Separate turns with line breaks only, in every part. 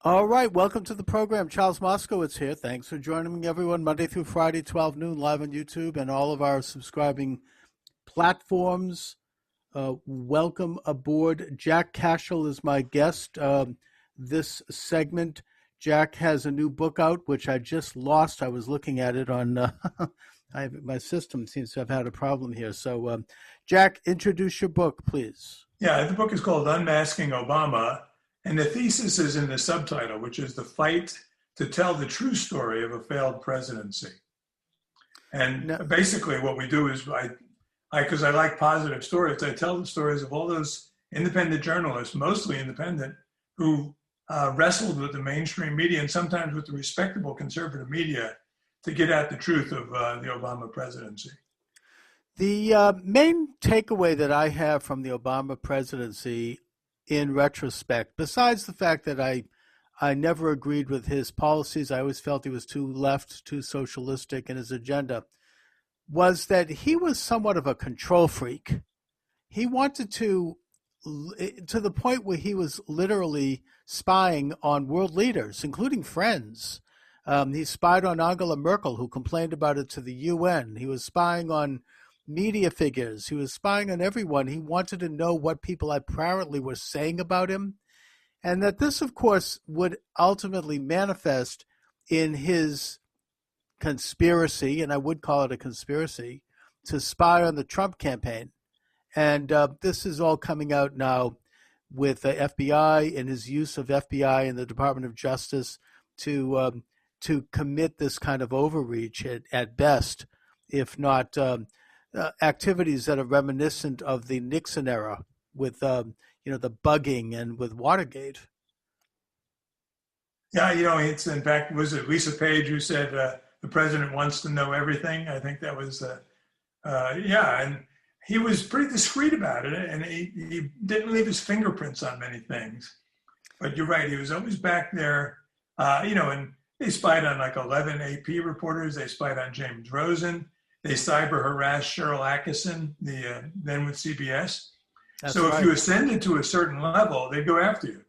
All right, welcome to the program. Charles Moscowitz here. Thanks for joining me, everyone, Monday through Friday, 12 noon, live on YouTube and all of our subscribing platforms. Welcome aboard. Jack Cashill is my guest this segment. Jack has a new book out, which I just lost. I was looking at it on my system seems to have had a problem here. So, Jack, introduce your book, please.
Yeah, the book is called Unmasking Obama, and the thesis is in the subtitle, which is the fight to tell the true story of a failed presidency. And
Now,
basically what we do is, because I like positive stories, I tell the stories of all those independent journalists, mostly independent, who wrestled with the mainstream media and sometimes with the respectable conservative media to get at the truth of the Obama presidency.
the main takeaway that I have from the Obama presidency in retrospect, besides the fact that I never agreed with his policies, I always felt he was too left, too socialistic in his agenda, was that he was somewhat of a control freak. He wanted to the point where he was literally spying on world leaders, including friends. He spied on Angela Merkel, who complained about it to the UN. He was spying on media figures. He was spying on everyone. He wanted to know what people apparently were saying about him. And that this, of course, would ultimately manifest in his conspiracy, and I would call it a conspiracy, to spy on the Trump campaign. And this is all coming out now with the FBI and his use of FBI and the Department of Justice to commit this kind of overreach at best, if not activities that are reminiscent of the Nixon era with the bugging and with Watergate.
Yeah, it's in fact, was it Lisa Page who said the president wants to know everything? I think that was, and he was pretty discreet about it, and he didn't leave his fingerprints on many things. But you're right, he was always back there, and they spied on like 11 AP reporters. They spied on James Rosen. They cyber harassed Cheryl Atkinson, then with CBS.
That's
so
right.
If you ascended to a certain level, they'd go after you.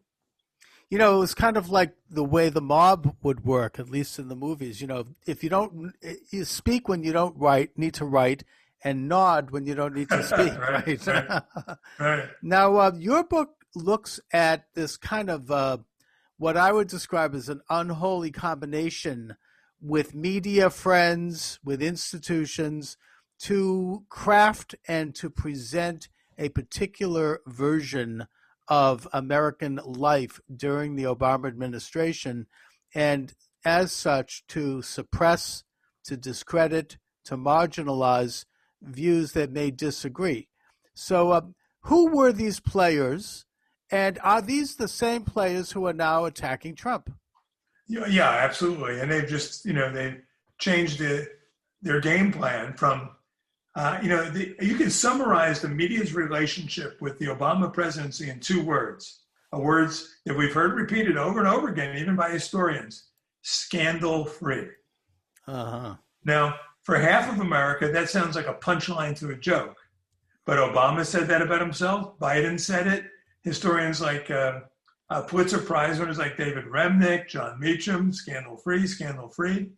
It was kind of like the way the mob would work, at least in the movies. If you don't, you speak when you don't need to write, and nod when you don't need to speak, right?
Right.
Now, your book looks at this kind of what I would describe as an unholy combination with media friends, with institutions, to craft and to present a particular version of American life during the Obama administration, and as such to suppress, to discredit, to marginalize views that may disagree. So who were these players, and are these the same players who are now attacking Trump?
Yeah, absolutely. And they've just, they've changed their game plan from, you can summarize the media's relationship with the Obama presidency in two words, words that we've heard repeated over and over again, even by historians: scandal-free.
Uh-huh.
Now, for half of America, that sounds like a punchline to a joke. But Obama said that about himself. Biden said it. Historians like Pulitzer Prize winners like David Remnick, John Meacham, scandal-free, scandal-free.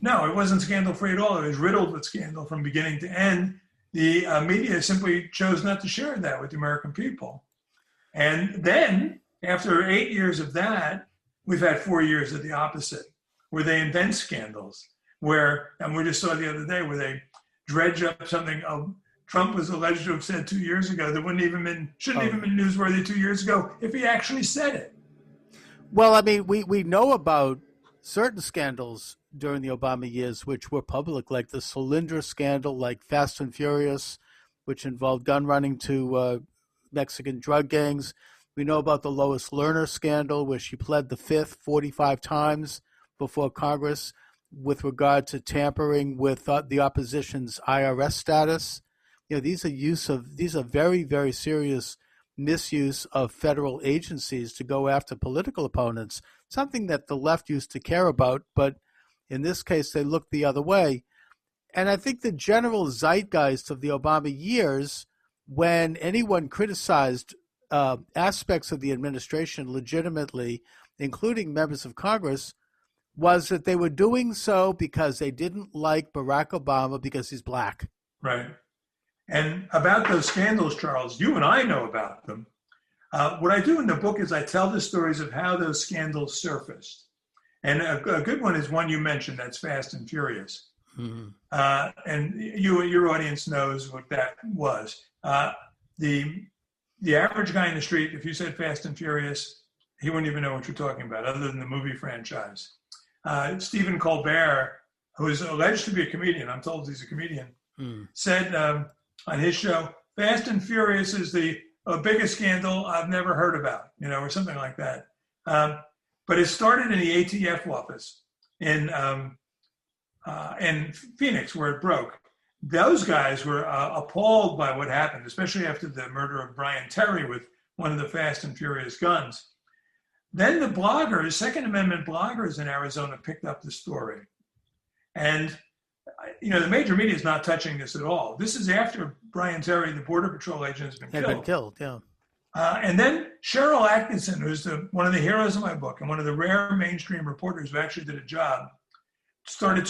No, it wasn't scandal-free at all. It was riddled with scandal from beginning to end. The media simply chose not to share that with the American people. And then, after 8 years of that, we've had 4 years of the opposite, where they invent scandals, and we just saw the other day, where they dredge up something Trump was alleged to have said 2 years ago that shouldn't even been newsworthy 2 years ago if he actually said it.
Well, I mean, we know about certain scandals during the Obama years which were public, like the Solyndra scandal, like Fast and Furious, which involved gun running to Mexican drug gangs. We know about the Lois Lerner scandal, where she pled the fifth 45 times before Congress with regard to tampering with the opposition's IRS status. These are very, very serious misuse of federal agencies to go after political opponents, something that the left used to care about, but in this case, they looked the other way. And I think the general zeitgeist of the Obama years, when anyone criticized aspects of the administration legitimately, including members of Congress, was that they were doing so because they didn't like Barack Obama because he's black.
Right. And about those scandals, Charles, you and I know about them. What I do in the book is I tell the stories of how those scandals surfaced. And a good one is one you mentioned, that's Fast and Furious. Mm-hmm. And your audience knows what that was. The average guy in the street, if you said Fast and Furious, he wouldn't even know what you're talking about, other than the movie franchise. Stephen Colbert, who is alleged to be a comedian, I'm told he's a comedian, said on his show, Fast and Furious is the biggest scandal I've never heard about, or something like that. But it started in the ATF office in Phoenix, where it broke. Those guys were appalled by what happened, especially after the murder of Brian Terry with one of the Fast and Furious guns. Then the bloggers, Second Amendment bloggers in Arizona, picked up the story. And, the major media is not touching this at all. This is after Brian Terry, the Border Patrol agent, has been killed.
Yeah.
And then Cheryl Atkinson, who's one of the heroes of my book and one of the rare mainstream reporters who actually did a job, started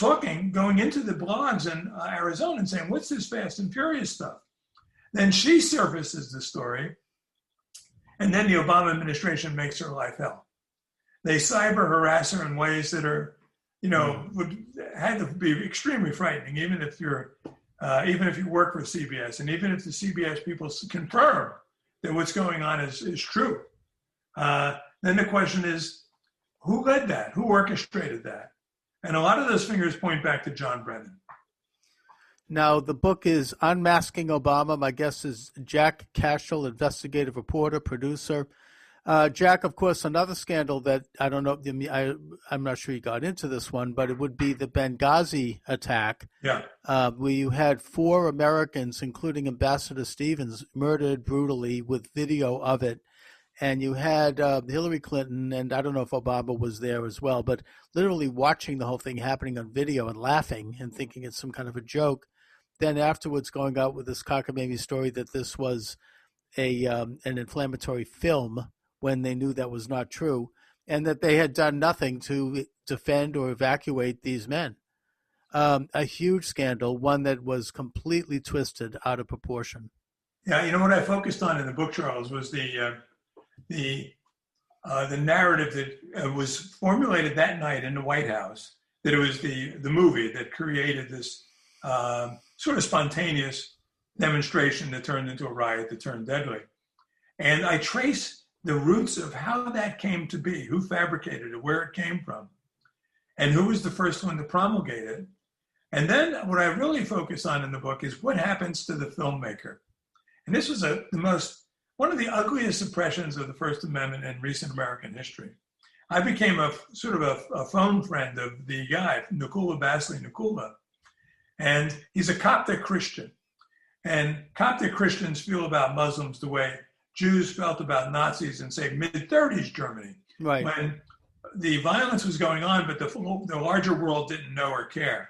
going into the blogs in Arizona and saying, what's this Fast and Furious stuff? Then she surfaces the story, and then the Obama administration makes her life hell. They cyber harass her in ways that are, had to be extremely frightening, even if you work for CBS, and even if the CBS people confirm that what's going on is true. Then the question is, who led that? Who orchestrated that? And a lot of those fingers point back to John Brennan.
Now, the book is Unmasking Obama. My guest is Jack Cashill, investigative reporter, producer. Jack, of course, another scandal that I don't know, I'm not sure you got into this one, but it would be the Benghazi attack.
Yeah.
Where you had 4 Americans, including Ambassador Stevens, murdered brutally with video of it. And you had Hillary Clinton, and I don't know if Obama was there as well, but literally watching the whole thing happening on video and laughing and thinking it's some kind of a joke. Then afterwards going out with this cockamamie story that this was an inflammatory film when they knew that was not true, and that they had done nothing to defend or evacuate these men. A huge scandal, one that was completely twisted out of proportion.
Yeah, what I focused on in the book, Charles, was the narrative that was formulated that night in the White House, that it was the movie that created this sort of spontaneous demonstration that turned into a riot that turned deadly. And I trace the roots of how that came to be, who fabricated it, where it came from, and who was the first one to promulgate it. And then what I really focus on in the book is what happens to the filmmaker. And this was one of the ugliest suppressions of the First Amendment in recent American history. I became a phone friend of the guy, Nukulla Basley Nukulla, and he's a Coptic Christian. And Coptic Christians feel about Muslims the way Jews felt about Nazis in, say, mid-30s Germany,
right,
when the violence was going on, but the larger world didn't know or care.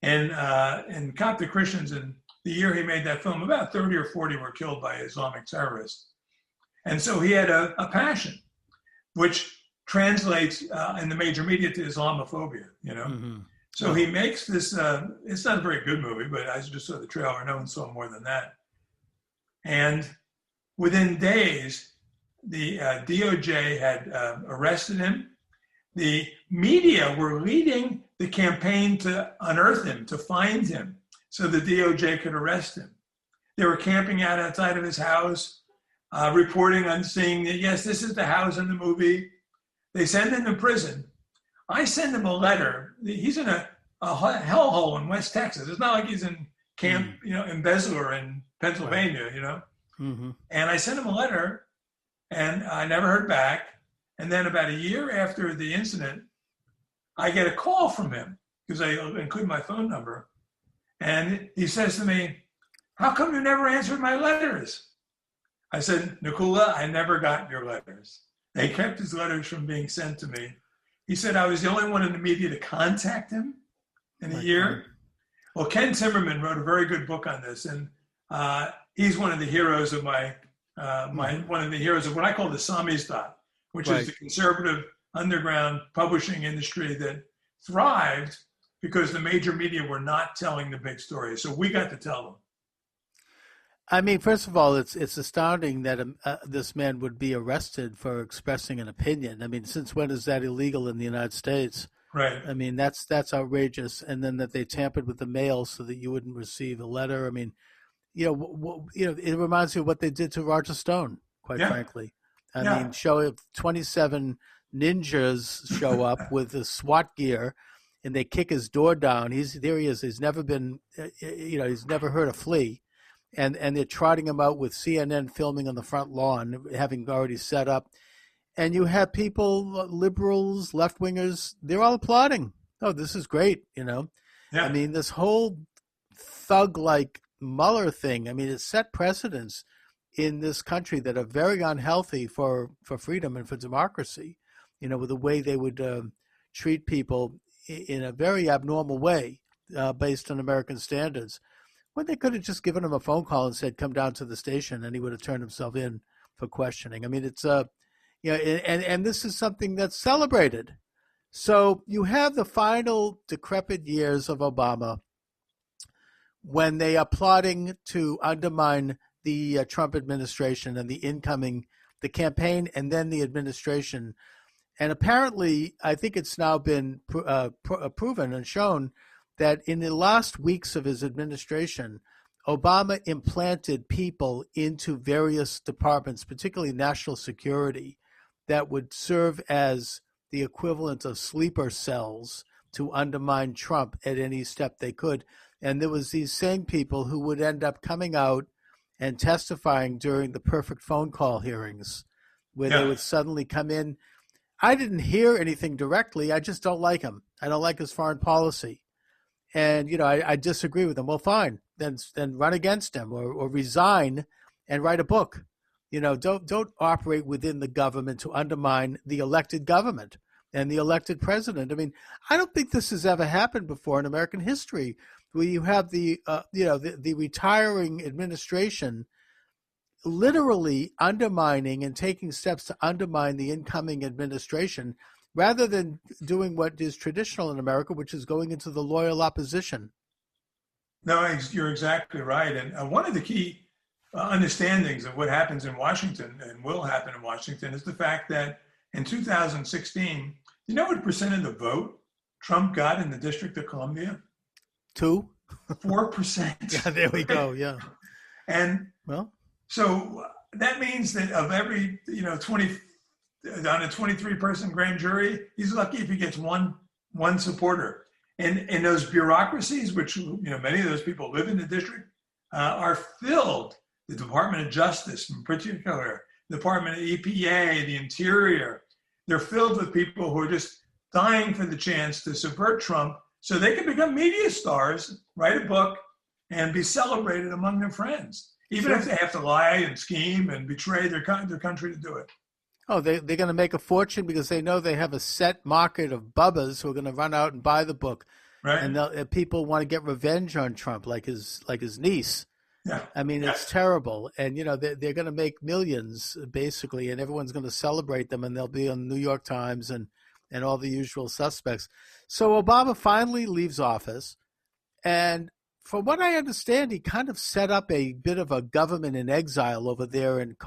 And Coptic Christians, in the year he made that film, about 30 or 40 were killed by Islamic terrorists. And so he had a passion, which translates in the major media to Islamophobia, Mm-hmm. So he makes this, it's not a very good movie, but I just saw the trailer. No one saw more than that. And within days, the DOJ had arrested him. The media were leading the campaign to unearth him, to find him, so the DOJ could arrest him. They were camping out outside of his house, reporting on seeing that, yes, this is the house in the movie. They send him to prison. I send him a letter. He's in a hellhole in West Texas. It's not like he's in camp, Embezzler in Pennsylvania,
Mm-hmm.
And I sent him a letter, and I never heard back. And then about a year after the incident, I get a call from him because I include my phone number. And he says to me, "How come you never answered my letters?" I said, "Nukulla, I never got your letters. They kept his letters from being sent to me." He said, "I was the only one in the media to contact him in a year." Well, Ken Timmerman wrote a very good book on this, and he's one of the heroes of my one of the heroes of what I call the Samizdat, which is the conservative underground publishing industry that thrived because the major media were not telling the big stories. So we got to tell them.
I mean, first of all, it's astounding that this man would be arrested for expressing an opinion. I mean, since when is that illegal in the United States?
Right.
I mean, that's outrageous. And then that they tampered with the mail so that you wouldn't receive a letter. I mean, it reminds me of what they did to Roger Stone, quite frankly. I mean, 27 ninjas show up with the SWAT gear, and they kick his door down. There he is. He's never been, he's never heard a flea. And they're trotting him out with CNN filming on the front lawn, having already set up. And you have people, liberals, left-wingers, they're all applauding. Oh, this is great, Yeah. I mean, this whole thug-like Mueller thing, I mean, it set precedents in this country that are very unhealthy for freedom and for democracy, with the way they would treat people in a very abnormal way based on American standards. When they could have just given him a phone call and said, come down to the station, and he would have turned himself in for questioning. I mean, it's, and this is something that's celebrated. So you have the final decrepit years of Obama when they are plotting to undermine the Trump administration and the campaign and then the administration. And apparently, I think it's now been proven and shown that in the last weeks of his administration, Obama implanted people into various departments, particularly national security, that would serve as the equivalent of sleeper cells to undermine Trump at any step they could. And there was these same people who would end up coming out and testifying during the perfect phone call hearings, where they would suddenly come in. I didn't hear anything directly. I just don't like him. I don't like his foreign policy. And, I disagree with him. Well, fine. Then run against him or resign and write a book. Don't operate within the government to undermine the elected government and the elected president. I mean, I don't think this has ever happened before in American history, where you have the retiring administration literally undermining and taking steps to undermine the incoming administration, rather than doing what is traditional in America, which is going into the loyal opposition.
No, you're exactly right. And one of the key understandings of what happens in Washington and will happen in Washington is the fact that in 2016, you know what percent of the vote Trump got in the District of Columbia?
2?
4%.
Yeah, there we go. Yeah.
And so that means that of every, 20, on a 23-person grand jury, he's lucky if he gets one supporter. And in those bureaucracies, which many of those people live in the district, are filled. The Department of Justice, in particular, the Department of EPA, the Interior, they're filled with people who are just dying for the chance to subvert Trump so they can become media stars, write a book, and be celebrated among their friends, even if they have to lie and scheme and betray their country to do it.
Oh, they're going to make a fortune because they know they have a set market of bubbas who are going to run out and buy the book.
Right.
And people want to get revenge on Trump, like his niece.
Yeah.
I mean, it's terrible. And, they're going to make millions, basically, and everyone's going to celebrate them, and they'll be on the New York Times and all the usual suspects. So Obama finally leaves office. And from what I understand, he kind of set up a bit of a government in exile over there in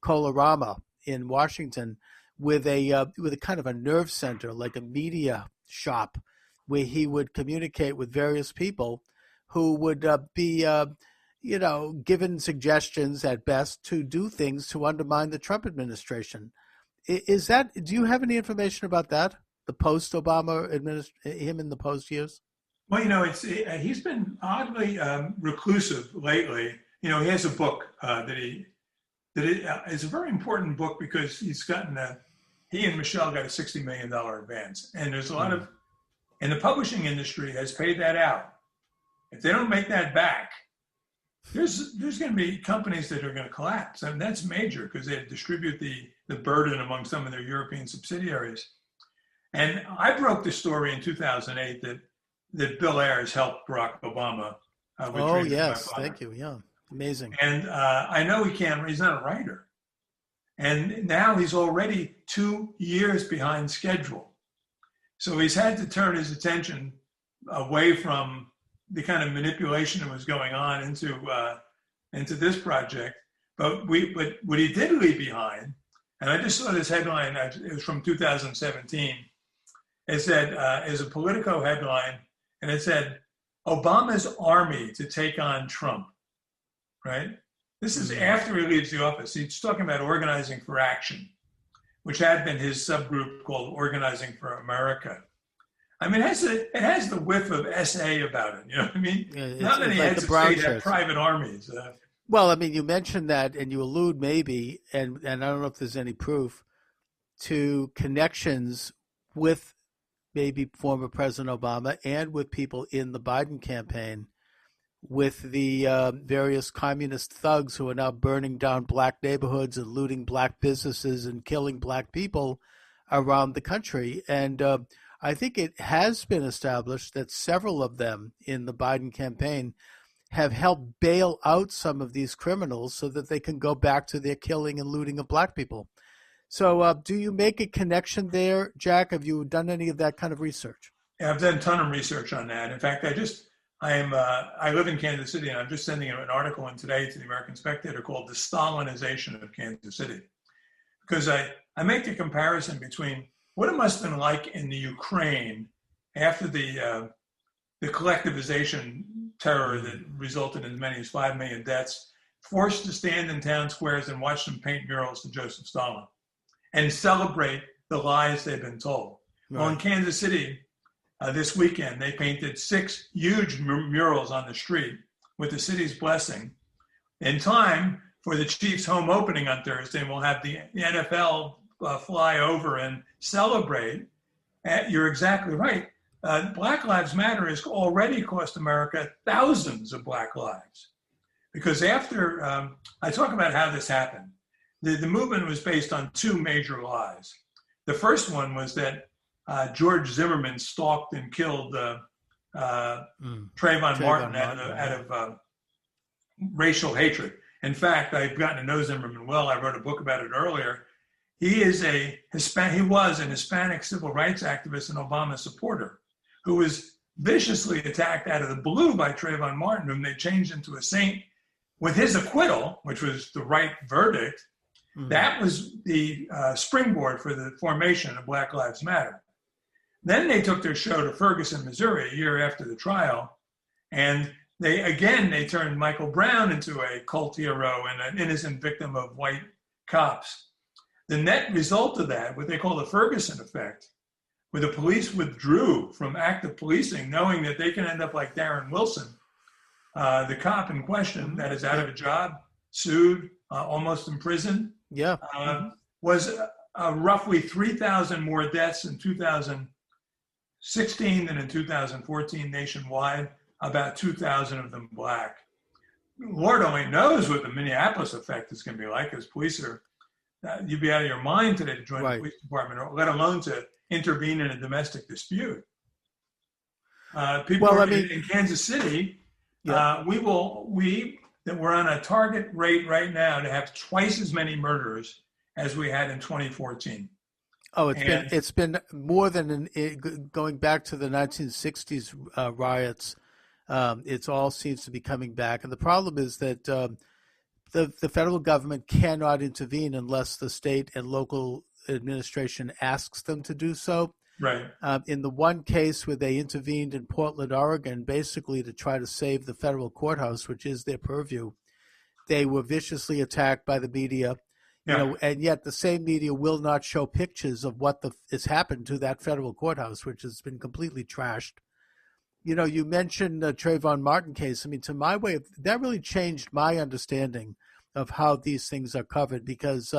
Colorado in Washington with a kind of a nerve center, like a media shop, where he would communicate with various people who would be given suggestions at best to do things to undermine the Trump administration. Do you have any information about that? The post-Obama him in the post years?
Well, he's been oddly reclusive lately. He has a book that is a very important book because he and Michelle got a $60 million advance. And there's a lot of, and the publishing industry has paid that out. If they don't make that back, there's going to be companies that are going to collapse. And that's major because they distribute the burden among some of their European subsidiaries. And I broke the story in 2008 that Bill Ayers helped Barack Obama.
Oh, yes. Thank you. Yeah. Amazing.
And I know he's not a writer. And now he's already 2 years behind schedule. So he's had to turn his attention away from the kind of manipulation that was going on into this project. But what he did leave behind, and I just saw this headline, it was from 2017. It said, is a Politico headline, and it said, Obama's army to take on Trump, right? This is after he leaves the office. He's talking about organizing for action, which had been his subgroup called Organizing for America. I mean, it has the whiff of SA about it. You know what I mean?
Yeah,
not many heads of state have private armies.
Well, I mean, you mentioned that, and you allude maybe, and I don't know if there's any proof, to connections with maybe former President Obama and with people in the Biden campaign, with the various communist thugs who are now burning down black neighborhoods and looting black businesses and killing black people around the country. And I think it has been established that several of them in the Biden campaign have helped bail out some of these criminals so that they can go back to their killing and looting of black people. So do you make a connection there, Jack? Have you done any of that kind of research?
Yeah, I've done a ton of research on that. In fact, I live in Kansas City, and I'm just sending an article in today to the American Spectator called The Stalinization of Kansas City. Because I make the comparison between what it must have been like in the Ukraine after the collectivization terror that resulted in as many as 5 million deaths, forced to stand in town squares and watch them paint murals to Joseph Stalin and celebrate the lies they've been told. Right. Well, in Kansas City, this weekend, they painted 6 huge murals on the street with the city's blessing in time for the Chiefs' home opening on Thursday. And we'll have the NFL fly over and celebrate. You're exactly right. Black Lives Matter has already cost America thousands of black lives. Because after, I talk about how this happened. The movement was based on 2 major lies. The first one was that George Zimmerman stalked and killed Trayvon Martin out of racial hatred. In fact, I've gotten to know Zimmerman well. I wrote a book about it earlier. He was an Hispanic civil rights activist and Obama supporter who was viciously attacked out of the blue by Trayvon Martin, whom they changed into a saint with his acquittal, which was the right verdict. That was the springboard for the formation of Black Lives Matter. Then they took their show to Ferguson, Missouri, a year after the trial, and they turned Michael Brown into a cult hero and an innocent victim of white cops. The net result of that, what they call the Ferguson effect, where the police withdrew from active policing, knowing that they can end up like Darren Wilson, the cop in question that is out of a job, sued, almost imprisoned, was roughly 3,000 more deaths in 2016 than in 2014 nationwide, about 2,000 of them black. Lord only knows what the Minneapolis effect is going to be like, as police are, you'd be out of your mind today to join the police department, or let alone to intervene in a domestic dispute. In Kansas City, we're on a target rate right now to have twice as many murders as we had in 2014.
Oh, it's been more than going back to the 1960s riots. It all seems to be coming back, and the problem is that the federal government cannot intervene unless the state and local administration asks them to do so.
Right.
In the one case where they intervened in Portland, Oregon, basically to try to save the federal courthouse, which is their purview, they were viciously attacked by the media. And yet the same media will not show pictures of what has happened to that federal courthouse, which has been completely trashed. You mentioned the Trayvon Martin case. I mean, to my way, that really changed my understanding of how these things are covered because,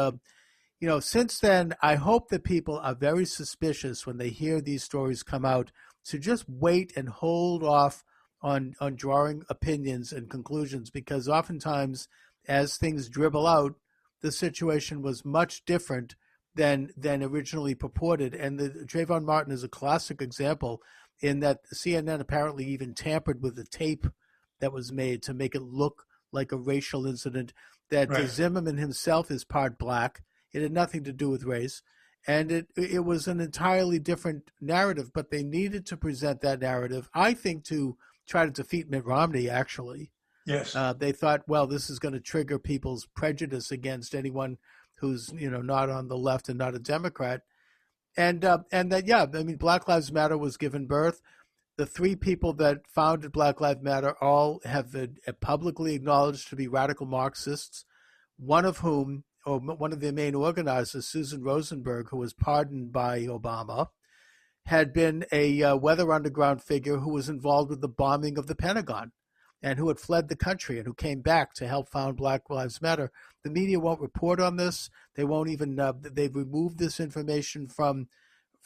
since then, I hope that people are very suspicious when they hear these stories come out to just wait and hold off on drawing opinions and conclusions, because oftentimes as things dribble out, the situation was much different than originally purported. And the Trayvon Martin is a classic example in that CNN apparently even tampered with the tape that was made to make it look like a racial incident, that
Right.
Zimmerman himself is part black. It had nothing to do with race. And it was an entirely different narrative, but they needed to present that narrative, I think, to try to defeat Mitt Romney, actually.
Yes.
They thought, well, this is going to trigger people's prejudice against anyone who's, not on the left and not a Democrat. And that, yeah, I mean, Black Lives Matter was given birth. The three people that founded Black Lives Matter all have publicly acknowledged to be radical Marxists, one of whom, or one of their main organizers, Susan Rosenberg, who was pardoned by Obama, had been a Weather Underground figure who was involved with the bombing of the Pentagon and who had fled the country and who came back to help found Black Lives Matter. The media won't report on this. They won't even. They've removed this information from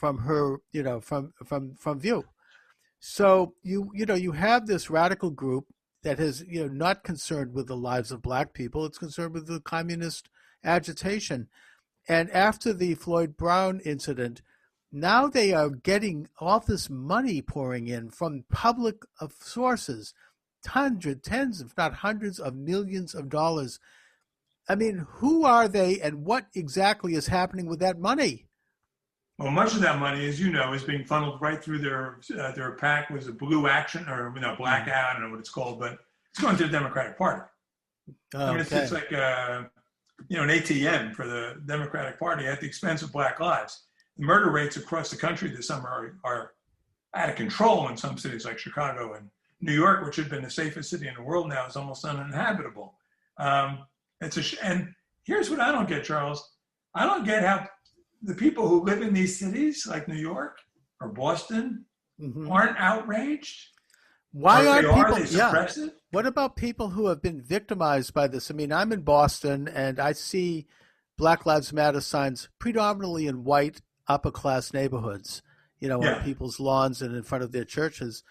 her, from view. So you have this radical group that is not concerned with the lives of black people. It's concerned with the communist agitation. And after the Floyd Brown incident, now they are getting all this money pouring in from public sources, tens, if not hundreds of millions of dollars. I mean, who are they and what exactly is happening with that money?
Well, much of that money, as you know, is being funneled right through their PAC, was a Blue Action, or Black Out, I don't know what it's called, but it's going to the Democratic Party. I mean, it's like an ATM for the Democratic Party at the expense of Black lives. The murder rates across the country this summer are out of control in some cities like Chicago and New York, which had been the safest city in the world, now is almost uninhabitable. And here's what I don't get, Charles. I don't get how the people who live in these cities like New York or Boston aren't outraged.
Why aren't people?
Are they suppressive?
What about people who have been victimized by this? I mean, I'm in Boston and I see Black Lives Matter signs predominantly in white upper class neighborhoods, on people's lawns and in front of their churches.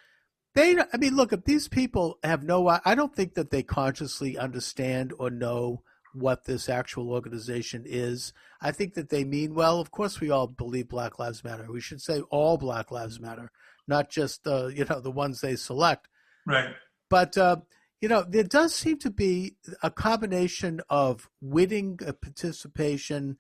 Look, if these people have I don't think that they consciously understand or know what this actual organization is. I think that they mean well. Of course, we all believe Black Lives Matter. We should say all Black Lives Matter, not just the ones they select.
Right.
But there does seem to be a combination of witting participation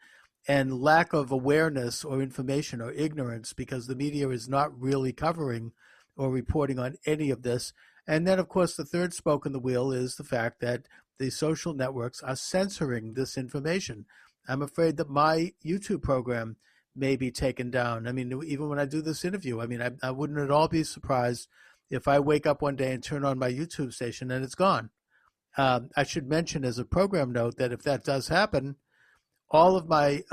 and lack of awareness or information or ignorance, because the media is not really covering or reporting on any of this. And then, of course, the third spoke in the wheel is the fact that the social networks are censoring this information. I'm afraid that my YouTube program may be taken down. I mean, even when I do this interview, I wouldn't at all be surprised if I wake up one day and turn on my YouTube station and it's gone. I should mention as a program note that if that does happen, all of my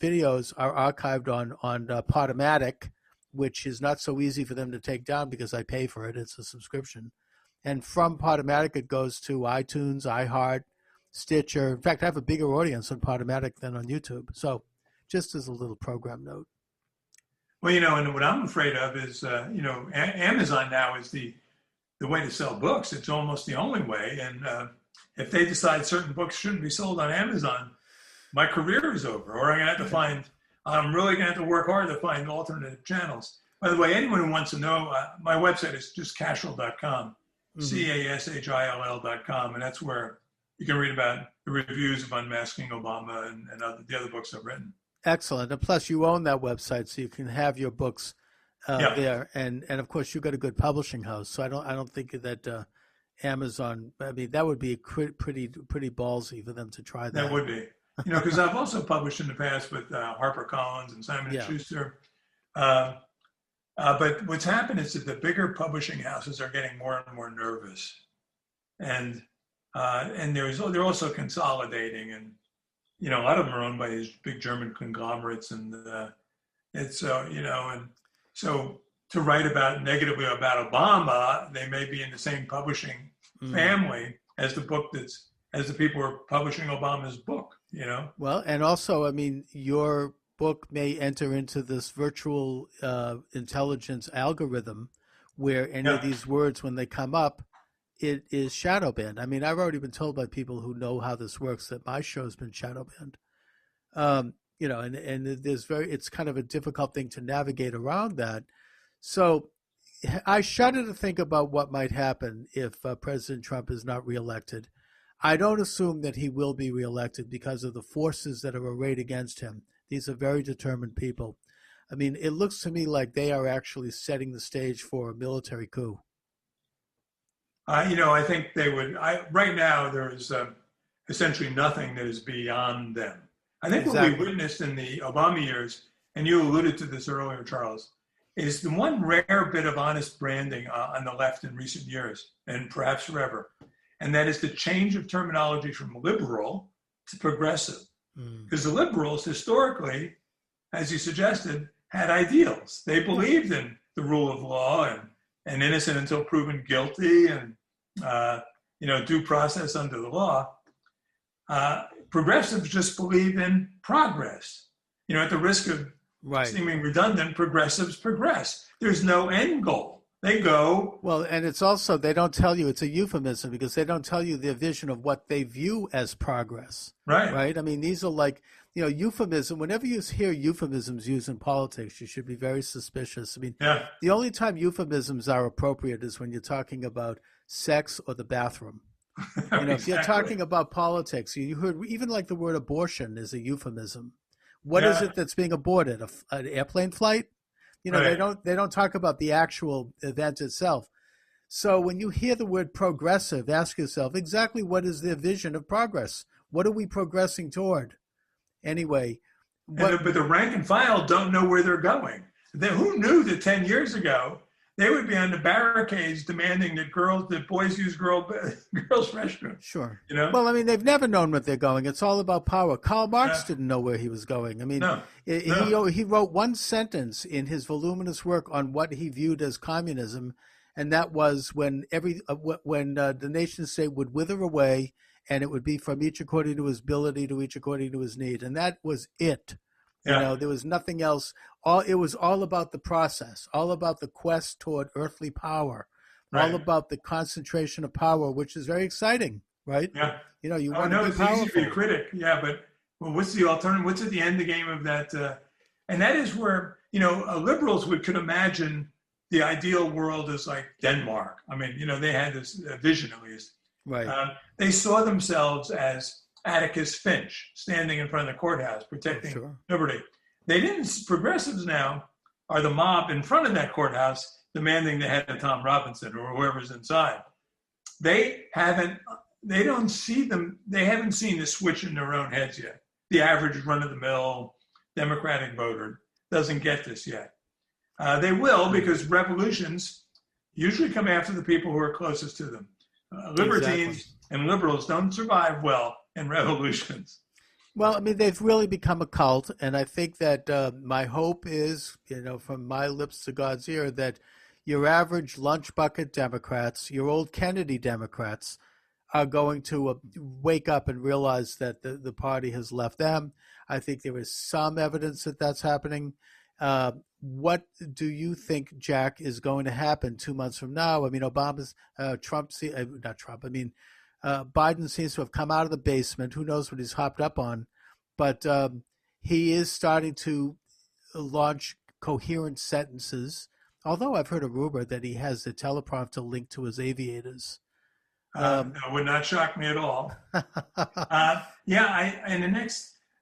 videos are archived on Podomatic, which is not so easy for them to take down because I pay for it. It's a subscription. And from Podomatic, it goes to iTunes, iHeart, Stitcher. In fact, I have a bigger audience on Podomatic than on YouTube. So just as a little program note.
Well, and what I'm afraid of is, Amazon now is the way to sell books. It's almost the only way. And if they decide certain books shouldn't be sold on Amazon, my career is over. Or I'm really going to have to work hard to find alternative channels. By the way, anyone who wants to know, my website is just Cashill.com. CASHILL.com, and that's where you can read about the reviews of Unmasking Obama and the other books I've written.
Excellent. And plus, you own that website, so you can have your books there. And of course, you've got a good publishing house, so I don't think that Amazon. I mean, that would be pretty ballsy for them to try that.
That would be, because I've also published in the past with HarperCollins and Simon & Schuster. But what's happened is that the bigger publishing houses are getting more and more nervous, and they're also consolidating, and a lot of them are owned by these big German conglomerates, and and so to write negatively about Obama, they may be in the same publishing family as the people who are publishing Obama's book.
Well, and also, your book may enter into this virtual intelligence algorithm where any of these words, when they come up, it is shadow banned. I've already been told by people who know how this works that my show's been shadow banned. And it's kind of a difficult thing to navigate around that. So I shudder to think about what might happen if President Trump is not reelected. I don't assume that he will be reelected because of the forces that are arrayed against him. These are very determined people. I mean, it looks to me like they are actually setting the stage for a military coup.
I think they would. Right now, there is essentially nothing that is beyond them. I think
Exactly.
what we witnessed in the Obama years, and you alluded to this earlier, Charles, is the one rare bit of honest branding on the left in recent years, and perhaps forever. And that is the change of terminology from liberal to progressive. Because the liberals, historically, as you suggested, had ideals. They believed in the rule of law and innocent until proven guilty and, due process under the law. Progressives just believe in progress. At the risk of seeming redundant, progressives progress. There's no end goal. They go.
Well, and it's also, they don't tell you, it's a euphemism because they don't tell you their vision of what they view as progress. Right? I mean, these are like, euphemism. Whenever you hear euphemisms used in politics, you should be very suspicious. I mean, the only time euphemisms are appropriate is when you're talking about sex or the bathroom.
Exactly.
If you're talking about politics, you heard even like the word abortion is a euphemism. What is it that's being aborted? An airplane flight? They don't talk about the actual event itself. So when you hear the word progressive, ask yourself exactly what is their vision of progress? What are we progressing toward? Anyway.
But the rank and file don't know where they're going. Who knew that 10 years ago they would be on the barricades demanding that boys use girls' restrooms?
Sure.
Well,
I mean, they've never known what they're going. It's all about power. Karl Marx didn't know where he was going. I mean, he wrote one sentence in his voluminous work on what he viewed as communism, and that was when the nation state would wither away, and it would be from each according to his ability to each according to his need, and that was it. There was nothing else. It was all about the process, all about the quest toward earthly power, all about the concentration of power, which is very exciting, right?
Yeah.
You want to be
it's
powerful.
Easy to be a critic. Yeah, but what's the alternative? What's at the end game of that? And that is where, liberals could imagine the ideal world as like Denmark. I mean, they had this vision at least.
Right.
They saw themselves as Atticus Finch standing in front of the courthouse protecting liberty. They didn't. Progressives now are the mob in front of that courthouse demanding the head of Tom Robinson or whoever's inside. They haven't seen the switch in their own heads yet. The average run-of-the-mill Democratic voter doesn't get this yet. They will, because revolutions usually come after the people who are closest to them. Libertines and liberals don't survive well in revolutions.
Well, I mean, they've really become a cult, and I think that my hope is, from my lips to God's ear, that your average lunch bucket Democrats, your old Kennedy Democrats, are going to wake up and realize that the party has left them. I think there is some evidence that that's happening. What do you think, Jack, is going to happen 2 months from now? I mean, Biden seems to have come out of the basement. Who knows what he's hopped up on? But he is starting to launch coherent sentences, although I've heard a rumor that he has the teleprompter linked to his aviators.
That would not shock me at all.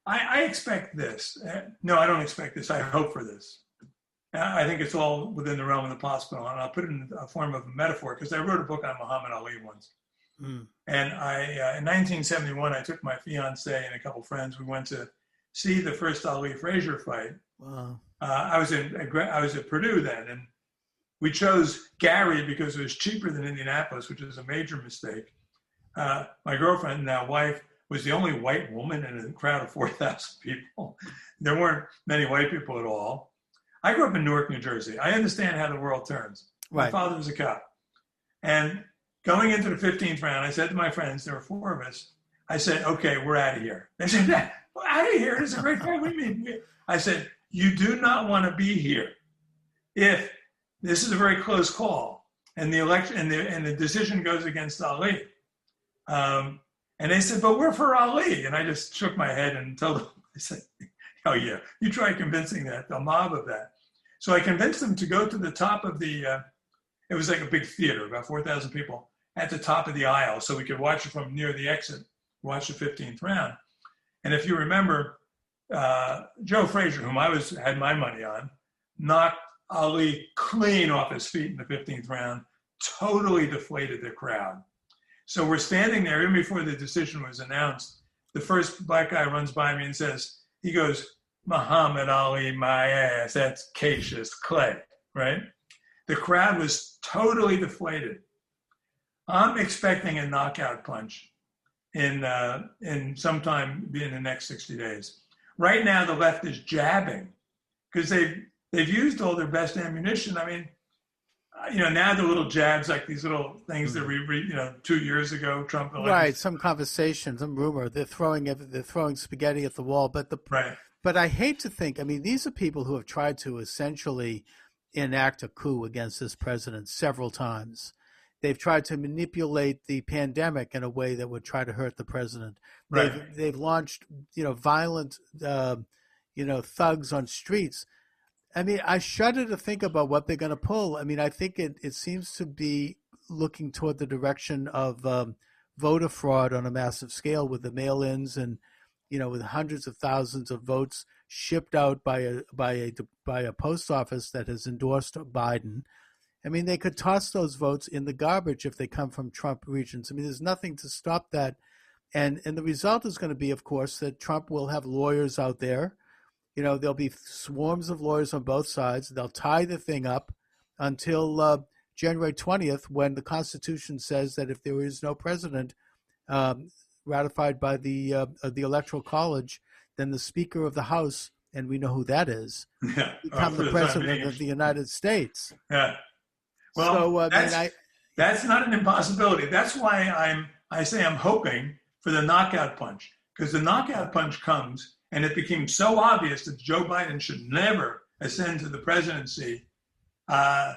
I expect this. No, I don't expect this. I hope for this. I think it's all within the realm of the possible, and I'll put it in a form of a metaphor because I wrote a book on Muhammad Ali once. And in 1971, I took my fiance and a couple friends. We went to see the first Ali Frazier fight.
Wow.
I was at Purdue then, and we chose Gary because it was cheaper than Indianapolis, which is a major mistake. My girlfriend, now wife, was the only white woman in a crowd of 4,000 people. There weren't many white people at all. I grew up in Newark, New Jersey. I understand how the world turns.
Right.
My father was a cop. And going into the 15th round, I said to my friends, there were four of us, I said, okay, we're out of here. They said, out of here? This is a great fight. What do you mean? I said, you do not want to be here if this is a very close call and the election and the decision goes against Ali. And they said, but we're for Ali. And I just shook my head and told them, I said, oh yeah, you try convincing the mob of that. So I convinced them to go to the top of it was like a big theater, about 4,000 people, at the top of the aisle so we could watch it from near the exit, watch the 15th round. And if you remember, Joe Frazier, whom I had my money on, knocked Ali clean off his feet in the 15th round, totally deflated the crowd. So we're standing there, even before the decision was announced. The first black guy runs by me and he goes, "Muhammad Ali, my ass, that's Cassius Clay," right? The crowd was totally deflated. I'm expecting a knockout punch in sometime in the next 60 days. Right now, the left is jabbing because they've used all their best ammunition. I mean, now the little jabs, like these little things that 2 years ago, Trump.
Right, some conversation, some rumor. They're throwing spaghetti at the wall. But I hate to think, I mean, these are people who have tried to essentially enact a coup against this president several times. They've tried to manipulate the pandemic in a way that would try to hurt the president.
Right.
They've launched, violent, thugs on streets. I mean, I shudder to think about what they're going to pull. I mean, I think it seems to be looking toward the direction of voter fraud on a massive scale with the mail-ins and, with hundreds of thousands of votes shipped out by a post office that has endorsed Biden. I mean, they could toss those votes in the garbage if they come from Trump regions. I mean, there's nothing to stop that. And the result is going to be, of course, that Trump will have lawyers out there. There'll be swarms of lawyers on both sides. They'll tie the thing up until January 20th, when the Constitution says that if there is no president ratified by the Electoral College, then the Speaker of the House, and we know who that is, become the President of the United States.
Yeah. Well,
so,
that's not an impossibility. That's why I say I'm hoping for the knockout punch, because the knockout punch comes, and it became so obvious that Joe Biden should never ascend to the presidency. The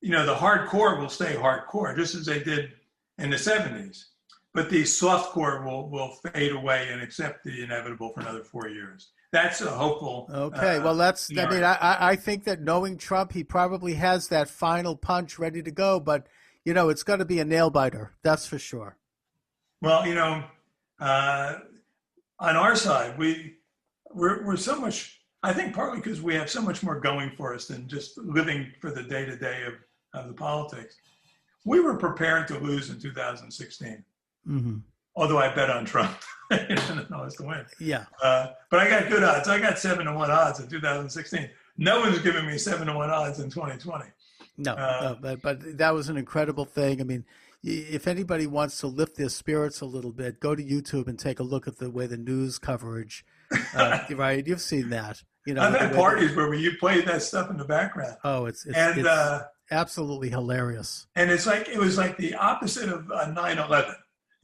hardcore will stay hardcore, just as they did in the 70s. But the softcore will fade away and accept the inevitable for another 4 years. That's a hopeful.
Okay, well, I think that knowing Trump, he probably has that final punch ready to go, but, it's going to be a nail biter. That's for sure.
Well, on our side, we're so much, I think partly because we have so much more going for us than just living for the day-to-day of the politics. We were prepared to lose in 2016. Mm-hmm. Although I bet on Trump. I was to win.
Yeah.
But I got good odds. I got 7-1 odds in 2016. No one's giving me 7-1 odds in 2020.
No, but that was an incredible thing. I mean, if anybody wants to lift their spirits a little bit, go to YouTube and take a look at the way the news coverage, right? You've seen that.
I've had parties where you played that stuff in the background.
Oh, it's absolutely hilarious.
And it was like the opposite of 9/11.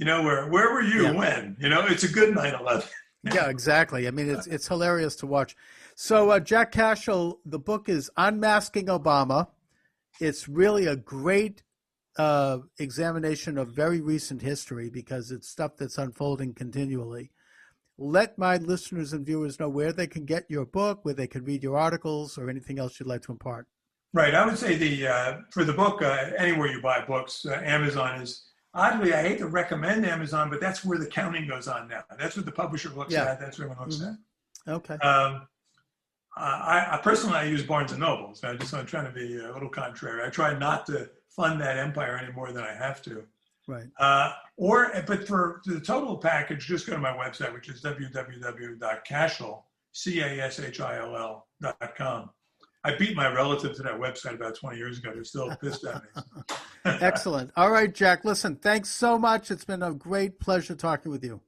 Where were you when? It's a good 9/11.
Yeah, exactly. I mean, it's hilarious to watch. So, Jack Cashill, the book is Unmasking Obama. It's really a great examination of very recent history because it's stuff that's unfolding continually. Let my listeners and viewers know where they can get your book, where they can read your articles, or anything else you'd like to impart.
Right. I would say for the book, anywhere you buy books, Amazon is. Oddly, I hate to recommend Amazon, but that's where the counting goes on now. That's what the publisher looks at. That's what everyone looks at.
Okay.
I personally use Barnes and Noble. So I'm trying to be a little contrary. I try not to fund that empire any more than I have to.
Right.
But for the total package, just go to my website, which is www.cashill, CASHILL.com. I beat my relative to that website about 20 years ago. They're still pissed at me.
Excellent. All right, Jack, listen, thanks so much. It's been a great pleasure talking with you.